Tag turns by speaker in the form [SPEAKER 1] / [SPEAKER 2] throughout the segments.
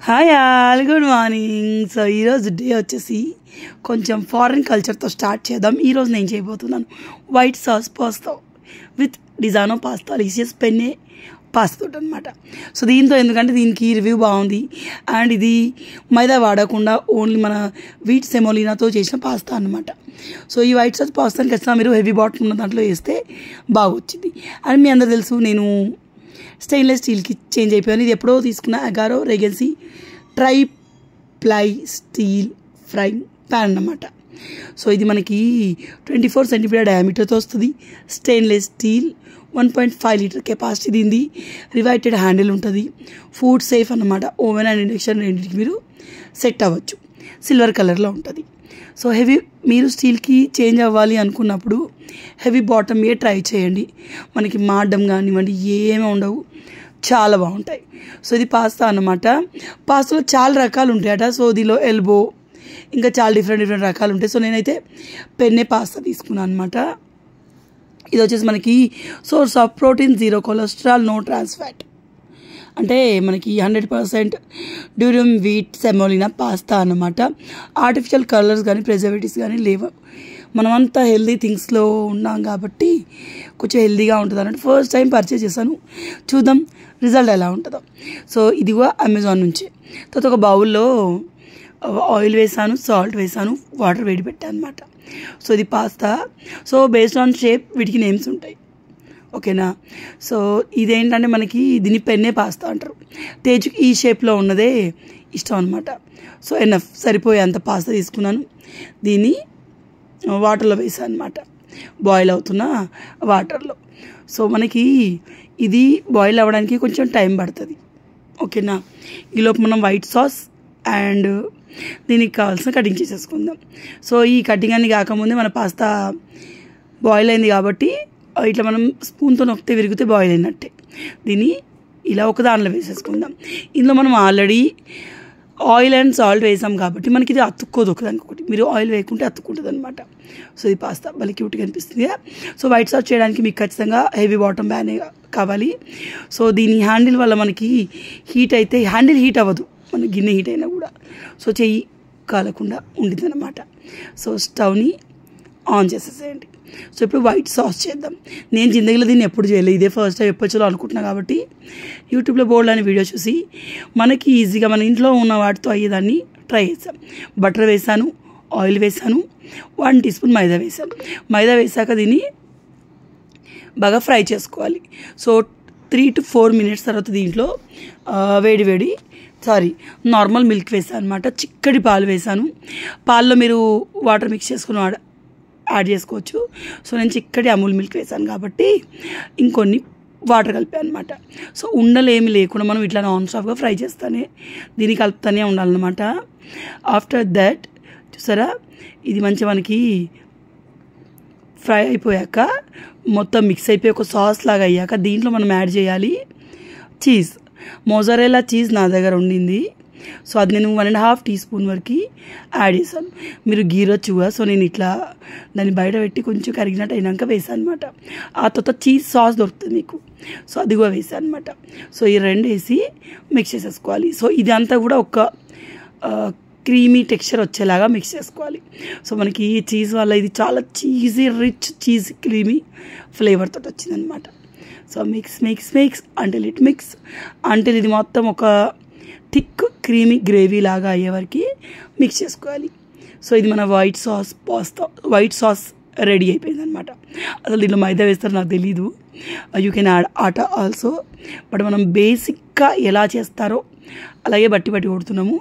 [SPEAKER 1] Hi all, good morning. So ఈరోజు day వచ్చేసి కొంచెం ఫారెన్ కల్చర్తో స్టార్ట్ చేద్దాం. ఈరోజు నేను చేయబోతున్నాను white sauce pasta with Disano pastalicious penne pasta అనమాట. సో దీంతో ఎందుకంటే దీనికి రివ్యూ బాగుంది అండ్ ఇది మైదా వాడకుండా ఓన్లీ మన వీట్ సెమోలినాతో చేసిన పాస్తా అనమాట. సో ఈ వైట్ సాస్ పాస్తాని ఖచ్చితంగా మీరు హెవీ బాటిల్ ఉన్న దాంట్లో వేస్తే బాగా వచ్చింది. అండ్ మీ అందరూ తెలుసు నేను స్టెయిన్లెస్ స్టీల్కి చేంజ్ అయిపోయాను. ఇది ఎప్పుడో తీసుకున్న Agaro Regency tri ply steel frying pan అన్నమాట. సో ఇది మనకి 24 సెంటీమీటర్ డయామీటర్తో వస్తుంది. స్టెయిన్లెస్ స్టీల్ 1.5 లీటర్ కెపాసిటీ దీనిది. రివైటెడ్ హ్యాండిల్ ఉంటుంది. ఫుడ్ సేఫ్ అన్నమాట. ఓవెన్ అండ్ ఇండక్షన్ రెండింటికి మీరు సెట్ అవ్వచ్చు. సిల్వర్ కలర్లో ఉంటుంది. సో హెవీ మీరు స్టీల్కి చేంజ్ అవ్వాలి అనుకున్నప్పుడు హెవీ బాటమ్ ఏ ట్రై చేయండి. మనకి మాడడం కానివ్వండి ఏమీ ఉండవు, చాలా బాగుంటాయి. సో ఇది పాస్తా అన్నమాట. పాస్తాలో చాలా రకాలు ఉంటాయట. సో దీనిలో ఎల్బో ఇంకా చాలా డిఫరెంట్ రకాలు ఉంటాయి. సో నేనైతే పెన్నే పాస్తా తీసుకున్నాను అనమాట. ఇది వచ్చేసి మనకి source of protein, 0 cholesterol, no trans fat. అంటే మనకి 100% డ్యూరియం వీట్ సెమోలినా పాస్తా అన్నమాట. ఆర్టిఫిషియల్ కలర్స్ కానీ ప్రిజర్వేటివ్స్ కానీ లేవు. మనమంతా హెల్దీ థింగ్స్లో ఉన్నాం కాబట్టి కొంచెం హెల్దీగా ఉంటుంది అన్నట్టు. ఫస్ట్ టైం పర్చేస్ చేశాను, చూద్దాం రిజల్ట్ ఎలా ఉంటుందో. సో ఇది కూడా అమెజాన్ నుంచి. తర్వాత ఒక బౌల్లో ఆయిల్ వేసాను, సాల్ట్ వేసాను, వాటర్ వేడి పెట్టాను అనమాట. సో ఇది pasta. So based on shape వీటికి నేమ్స్ ఉంటాయి, ఓకేనా. సో ఇదేంటంటే మనకి దీన్ని పెన్నే పాస్తా అంటారు. తేజుకి ఈ షేప్లో ఉన్నదే ఇష్టం అనమాట. సో ఎనఫ్ సరిపోయే అంత పాస్తా తీసుకున్నాను. దీన్ని వాటర్లో వేసాను అనమాట, బాయిల్ అవుతున్న వాటర్లో. సో మనకి ఇది బాయిల్ అవ్వడానికి కొంచెం టైం పడుతుంది, ఓకేనా. ఈలోపు మనం వైట్ సాస్ అండ్ దీనికి కావాల్సిన కటింగ్ చేసేసుకుందాం. సో ఈ కటింగ్ అన్ని కాకముందే మన పాస్తా బాయిల్ అయింది కాబట్టి ఇట్లా మనం స్పూన్తో నొక్కితే విరిగితే బాయిల్ అయినట్టే. దీన్ని ఇలా ఒక దానిలో వేసేసుకుందాం. ఇందులో మనం ఆల్రెడీ ఆయిల్ అండ్ సాల్ట్ వేసాం కాబట్టి మనకి ఇది అతుక్కోదు ఒకదానికి ఒకటి. మీరు ఆయిల్ వేయకుంటే అతుక్కుంటుంది అనమాట. సో ఇది పాస్తా భలే క్యూట్గా అనిపిస్తుంది. సో వైట్ సాస్ చేయడానికి మీకు ఖచ్చితంగా హెవీ బాటమ్ ప్యాన్ కావాలి. సో దీని హ్యాండిల్ వల్ల మనకి హీట్ అయితే హ్యాండిల్ హీట్ అవ్వదు, మన గిన్నె హీట్ అయినా కూడా. సో చెయ్యి కాలకుండా ఉంటుంది అనమాట. సో స్టవ్ని ఆన్ చేసేసేయండి. సో ఇప్పుడు వైట్ సాస్ చేద్దాం. నేను జిందగీలో దీన్ని ఎప్పుడు చేయలేదు, ఇదే ఫస్ట్ టైం ఎప్పచ్చలో అనుకుంటున్నా కాబట్టి యూట్యూబ్లో బోల్డ్ అని వీడియో చూసి మనకి ఈజీగా మన ఇంట్లో ఉన్న వాటితో అయ్యేదాన్ని ట్రై చేస్తాం. బటర్ వేసాను, ఆయిల్ వేసాను, 1 టీ స్పూన్ మైదా వేసాను. మైదా వేసాక దీన్ని బాగా ఫ్రై చేసుకోవాలి. సో 3 to 4 మినిట్స్ తర్వాత దీంట్లో నార్మల్ మిల్క్ వేసాను అనమాట. చిక్కటి పాలు వేసాను. పాల్లో మీరు వాటర్ మిక్స్ చేసుకుని యాడ్ చేసుకోవచ్చు. సో నేను చిక్కటి అమూల్ మిల్క్ వేసాను కాబట్టి ఇంకొన్ని వాటర్ కలిపాను అనమాట. సో ఉండలు ఏమి లేకుండా మనం ఇట్లా నాన్ స్టాప్గా ఫ్రై చేస్తానే దీన్ని కలుపుతానే ఉండాలన్నమాట. ఆఫ్టర్ దట్ చూసారా, ఇది మంచిగా మనకి ఫ్రై అయిపోయాక మొత్తం మిక్స్ అయిపోయి ఒక సాస్ లాగా అయ్యాక దీంట్లో మనం యాడ్ చేయాలి చీజ్. మోజరెల్లా చీజ్ నా దగ్గర ఉండింది. సో అది నేను 1.5 టీ స్పూన్ వరకు యాడ్ చేశాను. మీరు గీరొచ్చుగా. సో నేను ఇట్లా దాన్ని బయట పెట్టి కొంచెం కరిగినట్టు అయినాక వేసాను అనమాట. ఆ తర్వాత చీజ్ సాస్ దొరుకుతుంది మీకు, సో అది కూడా వేసాను అనమాట. సో ఈ రెండు వేసి మిక్స్ చేసేసుకోవాలి. సో ఇదంతా కూడా ఒక క్రీమీ టెక్స్చర్ వచ్చేలాగా మిక్స్ చేసుకోవాలి. సో మనకి ఈ చీజ్ వల్ల ఇది చాలా cheesy rich cheese creamy flavour తోటి వచ్చిందనమాట. సో మిక్స్ అంటిల్ ఇది మొత్తం ఒక థిక్ క్రీమీ గ్రేవీ లాగా అయ్యే వరకు మిక్స్ చేసుకోవాలి. సో ఇది మన వైట్ సాస్ రెడీ అయిపోయింది అనమాట. అసలు దీంట్లో మైదా వేస్తారో నాకు తెలీదు. You can add atta also, but మనం బేసిక్గా ఎలా చేస్తారో అలాగే బట్టి కొడుతున్నాము,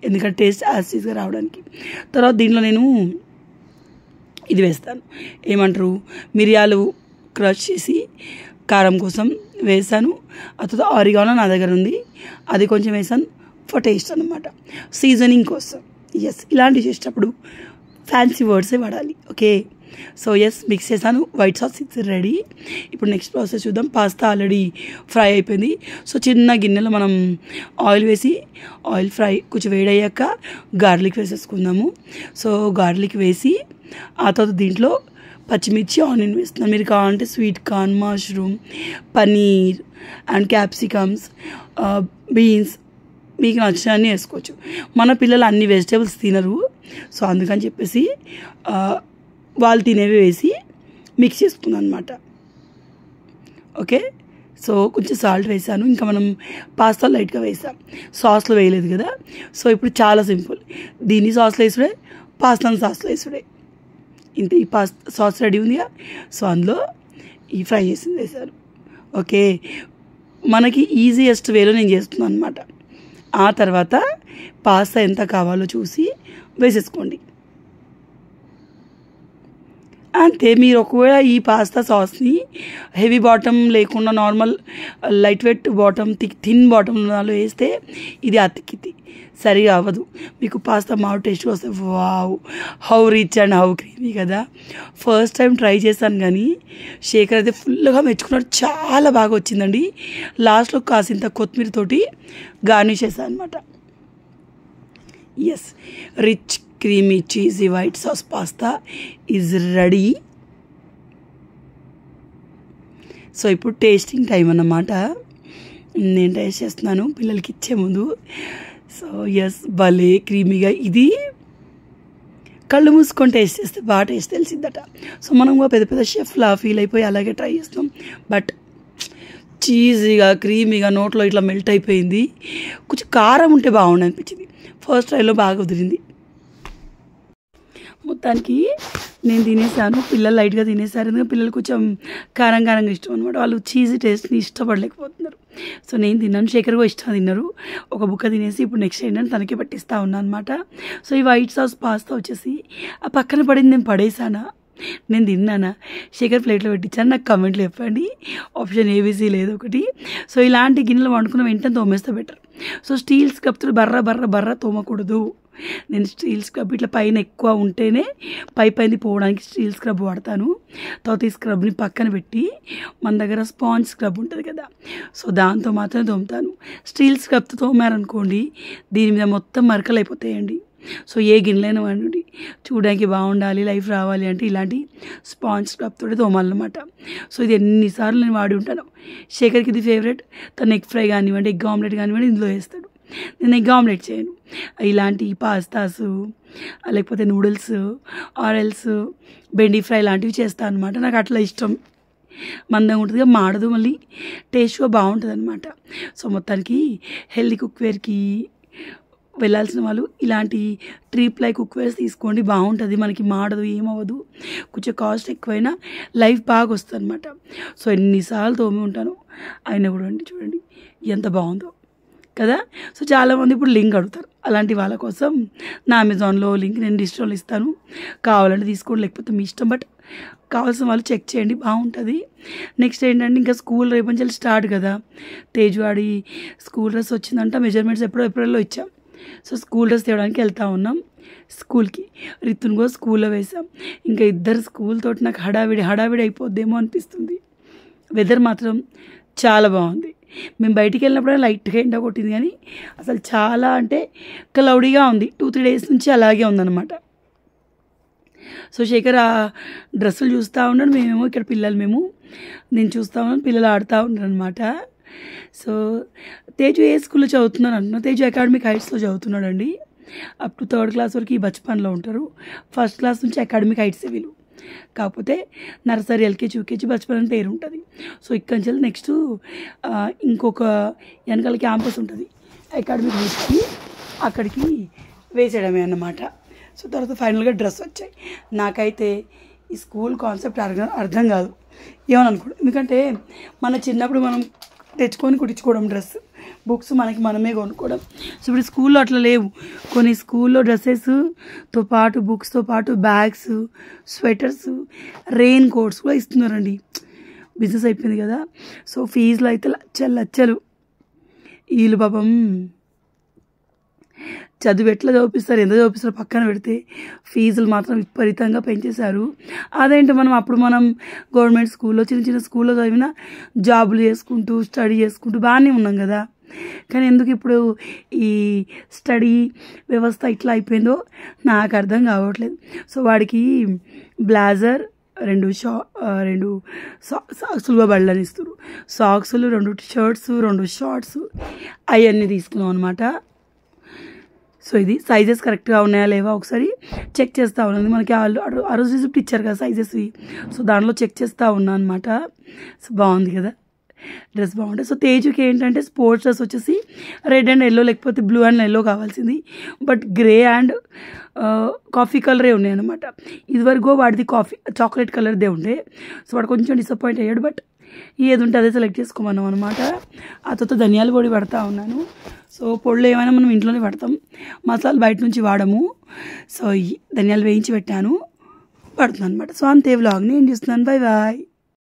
[SPEAKER 1] ఎందుకంటే టేస్ట్ యాసిడ్గా రావడానికి. తర్వాత దీంట్లో నేను ఇది వేస్తాను, ఏమంటారు, మిరియాలు క్రష్ చేసి కారం కోసం వేసాను. ఆ తర్వాత ఆరిగానో నా దగ్గర ఉంది, అది కొంచెం వేసాను ఫర్ టేస్ట్ అనమాట, సీజనింగ్ కోసం. ఇలాంటివి చేసేటప్పుడు ఫ్యాన్సీ వర్డ్సే వాడాలి, ఓకే. సో మిక్స్ చేశాను. White sauce it's ready. ఇప్పుడు నెక్స్ట్ ప్రాసెస్ చూద్దాం. పాస్తా ఆల్రెడీ ఫ్రై అయిపోయింది. సో చిన్న గిన్నెలో మనం ఆయిల్ వేసి ఆయిల్ ఫ్రై కొంచెం వేడయ్యాక గార్లిక్ వేసేసుకుందాము. సో గార్లిక్ వేసి ఆ తర్వాత దీంట్లో పచ్చిమిర్చి, ఆనియన్ వేస్తున్నాను. మీరు కావాలంటే sweet corn, mushroom, paneer and capsicums, beans మీకు నచ్చినన్ని వేసుకోవచ్చు. మన పిల్లలు అన్ని వెజిటేబుల్స్ తినరు, సో అందుకని చెప్పేసి వాళ్ళు తినేవి వేసి మిక్స్ చేసుకున్నాను అనమాట. ఓకే, సో కొంచెం సాల్ట్ వేసాను. ఇంకా మనం పాస్తా లైట్గా వేసాం, సాస్లో వేయలేదు కదా. సో ఇప్పుడు చాలా సింపుల్, దీన్ని సాస్లో వేసుడే, పాస్తాను సాస్లో వేసుడే, ఇంత. ఈ సాస్ రెడీ ఉందిగా, సో అందులో ఈ ఫ్రై చేసింది వేసారు. ఓకే, మనకి ఈజియెస్ట్ వేలో నేను చేస్తున్నాను అనమాట. ఆ తర్వాత పాస్తా ఎంత కావాలో చూసి వేసేసుకోండి. అంతే. మీరు ఒకవేళ ఈ పాస్తా సాస్ని హెవీ బాటమ్ లేకుండా normal lightweight bottom thin బాటంలో వేస్తే ఇది అతికితి సరిగా అవ్వదు. మీకు పాస్తా మావు టేస్ట్ వస్తే wow, how rich and how creamy కదా. ఫస్ట్ టైం ట్రై చేశాను కానీ శేఖర్ అయితే ఫుల్గా మెచ్చుకున్నాడు, చాలా బాగా వచ్చిందండి. లాస్ట్లో కాసింత కొత్తిమీరతోటి గార్నిష్ చేశాను అనమాట. Yes, rich creamy cheesy white sauce pasta is ready. So ఇప్పుడు టేస్టింగ్ టైం అన్నమాట. నేను టేస్ట్ చేస్తున్నాను పిల్లలకి ఇచ్చే ముందు. సో ఎస్, భలే క్రీమీగా, ఇది కళ్ళు మూసుకొని టేస్ట్ చేస్తే బాగా టేస్ట్ తెలిసిద్దట. సో మనం పెద్ద పెద్ద షెఫ్లా ఫీల్ అయిపోయి అలాగే ట్రై చేస్తాం, బట్ చీజీగా క్రీమీగా నోట్లో ఇట్లా మెల్ట్ అయిపోయింది. కొంచెం కారం ఉంటే బాగుండు అనిపించింది, ఫస్ట్ ట్రైలో బాగా కుదిరింది. మొత్తానికి నేను తినేసాను, పిల్లలు లైట్గా తినేసారు. ఎందుకంటే పిల్లలు కొంచెం కారం కారంగా ఇష్టం అనమాట, వాళ్ళు చీజీ టేస్ట్ని ఇష్టపడలేకపోతున్నారు. సో నేను తిన్నాను, శేఖర్ కూడా ఇష్టం తిన్నారు. ఒక బుక్క తినేసి ఇప్పుడు నెక్స్ట్ ఏంటంటే తనకే పట్టిస్తూ ఉన్నాను అనమాట. సో ఈ వైట్ సాస్ పాస్తా వచ్చేసి ఆ పక్కన పడింది నేను పడేసానా, నేను తిన్నానా, శేఖర్ ప్లేట్లో పెట్టించాను. నాకు కమెంట్లు చెప్పండి, ఆప్షన్ ఏబీసీ లేదు ఒకటి. సో ఇలాంటి గిన్నెలు వండుకున్న వెంటనే తోమేస్తే బెటర్. సో స్టీల్ స్క్రబ్తో బర్ర బర్ర బర్ర తోమకూడదు. నేను స్టీల్ స్క్రబ్ ఇట్లా పైన ఎక్కువ ఉంటేనే పైది పోవడానికి స్టీల్ స్క్రబ్ వాడతాను. తర్వాత ఈ స్క్రబ్ని పక్కన పెట్టి మన దగ్గర స్పాంజ్ స్క్రబ్ ఉంటుంది కదా, సో దాంతో మాత్రమే తోముతాను. స్టీల్ స్క్రబ్తో తోమారనుకోండి దీని మీద మొత్తం మరకలు అయిపోతాయండి. సో ఏ గిన్నెలైనా వండి చూడడానికి బాగుండాలి, లైఫ్ రావాలి అంటే ఇలాంటి స్పాంజ్ స్క్రబ్తో తోమాలన్నమాట. సో ఇది ఎన్నిసార్లు నేను వాడి ఉంటాను. శేఖర్కి ఇది ఫేవరెట్, తను ఎగ్ ఫ్రై కానివ్వండి, ఎగ్ ఆమ్లెట్ కానివ్వండి ఇందులో వేస్తాడు. నేను ఎగ్ ఆమ్లెట్ చేయను, ఇలాంటి పాస్తాస్ లేకపోతే నూడిల్స్ ఆరెల్స్ బెండి ఫ్రై లాంటివి చేస్తాను అనమాట. నాకు అట్లా ఇష్టం, మందంగా ఉంటుందిగా, మాడదు, మళ్ళీ టేస్ట్గా బాగుంటుంది అనమాట. సో మొత్తానికి హెల్దీ కుక్వేర్కి వెళ్ళాల్సిన వాళ్ళు ఇలాంటి ట్రీప్లై కుక్వేర్స్ తీసుకోండి, బాగుంటుంది, మనకి మాడదు, ఏమవ్వదు, కొంచెం కాస్ట్ ఎక్కువైనా లైఫ్ బాగా వస్తుంది అనమాట. సో ఎన్నిసార్లు తోమి ఉంటాను, అయినా కూడా అండి చూడండి ఎంత బాగుందో కదా. సో చాలామంది ఇప్పుడు లింక్ అడుగుతారు, అలాంటి వాళ్ళ కోసం నా అమెజాన్లో లింక్ నేను డిస్ట్రోల్ ఇస్తాను, కావాలంటే తీసుకోండి, లేకపోతే మీ ఇష్టం, బట్ కావాల్సిన వాళ్ళు చెక్ చేయండి, బాగుంటుంది. నెక్స్ట్ ఏంటంటే ఇంకా స్కూల్ రేపు నుంచి స్టార్ట్ కదా, తేజవాడి స్కూల్ డ్రెస్ వచ్చిందంట, మెజర్మెంట్స్ ఎప్పుడో ఏప్రిల్లో ఇచ్చాం. సో స్కూల్ డ్రెస్ తేవడానికి వెళ్తూ ఉన్నాం స్కూల్కి. రితున్ కూడా స్కూల్లో వేసాం. ఇంకా ఇద్దరు స్కూల్ తోటి నాకు హడావిడి అయిపోద్దేమో అనిపిస్తుంది. వెదర్ మాత్రం చాలా బాగుంది. మేము బయటికి వెళ్ళినప్పుడే లైట్గా ఎండ కొట్టింది, కానీ అసలు చాలా అంటే క్లౌడీగా ఉంది. 2-3 డేస్ నుంచి అలాగే ఉందన్నమాట. సో శేఖర్ ఆ డ్రెస్సులు చూస్తూ ఉన్నాడు, మేమేమో ఇక్కడ నేను చూస్తూ ఉన్నాను, పిల్లలు ఆడుతూ ఉన్నారు అనమాట. సో తేజు ఏ స్కూల్లో చదువుతున్నాను అంటున్నా, తేజు అకాడమిక్ హైట్స్లో చదువుతున్నాడండి. అప్ టు 3rd క్లాస్ వరకు ఈ బచ్పన్లో ఉంటారు, 1st క్లాస్ నుంచి అకాడమిక్ హైట్స్ వీళ్ళు. కాకపోతే నర్సరీ ఎల్కేజీ యూకేజీ బచ్పన్ అని పేరు ఉంటుంది. సో ఇక్కడి నుంచి నెక్స్ట్ ఇంకొక వెనకాల క్యాంపస్ ఉంటుంది అకాడమిక్ హైట్స్కి, అక్కడికి వేసేయడమే అన్నమాట. సో తర్వాత ఫైనల్గా డ్రెస్ వచ్చాయి. నాకైతే ఈ స్కూల్ కాన్సెప్ట్ అర్థం కాదు, ఏమని అనుకోండి, ఎందుకంటే మన చిన్నప్పుడు మనం తెచ్చుకొని కుట్టించుకోవడం డ్రెస్, బుక్స్ మనమే కొనుక్కోవడం. సో ఇప్పుడు స్కూల్లో అట్లా లేవు. కొన్ని స్కూల్లో డ్రెస్సెస్తో పాటు బుక్స్తో పాటు బ్యాగ్స్, స్వెటర్స్, రెయిన్ కోట్స్ కూడా ఇస్తున్నారండి. బిజినెస్ అయిపోయింది కదా. సో ఫీజులు అయితే లచ్చలు. వీళ్ళు పాపం చదువు ఎట్లా చదివిస్తారు, ఎంత చదివిస్తారో పక్కన పెడితే ఫీజులు మాత్రం విపరీతంగా పెంచేశారు. అదేంటి మనం గవర్నమెంట్ స్కూల్లో చిన్న స్కూల్లో చదివినా జాబులు చేసుకుంటూ స్టడీ చేసుకుంటూ బాగానే ఉన్నాం కదా. కానీ ఎందుకు ఇప్పుడు ఈ స్టడీ వ్యవస్థ ఇట్లా అయిపోయిందో నాకు అర్థం కావట్లేదు. సో వాడికి బ్లాజర్, 2 సాక్సులుగా బళ్ళని ఇస్తారు, సాక్సులు, 2 షర్ట్స్, 2 షార్ట్స్ అవన్నీ తీసుకున్నాం అనమాట. సో ఇది సైజెస్ కరెక్ట్గా ఉన్నాయా లేవా ఒకసారి చెక్ చేస్తూ ఉన్నాను. మనకి ఆ రోజు రిసిప్ట్ ఇచ్చారు కదా సైజెస్వి, సో దానిలో చెక్ చేస్తూ ఉన్నాను అనమాట. సో బాగుంది కదా, డ్రెస్ బాగుంటుంది. సో తేజుకి ఏంటంటే స్పోర్ట్స్ డ్రెస్ వచ్చేసి రెడ్ అండ్ ఎల్లో లేకపోతే బ్లూ అండ్ ఎల్లో కావాల్సింది, బట్ గ్రే అండ్ కాఫీ కలరే ఉన్నాయి అనమాట. ఇదివరకు వాడిది చాక్లెట్ కలర్దే ఉండే. సో వాడు కొంచెం డిసప్పాయింట్ అయ్యాడు, బట్ ఏది ఉంటే అదే సెలెక్ట్ చేసుకోమన్నాం అనమాట. ఆ తర్వాత ధనియాల పొడి పడతా ఉన్నాను. సో పొడులు ఏమైనా మనం ఇంట్లోనే పడతాం, మసాలా బయట నుంచి వాడము. సో ధనియాలు వేయించి పెట్టాను, పడుతుంది అనమాట. సో అంతే వ్లాగ్ని ఏం చేస్తున్నాను. Bye bye.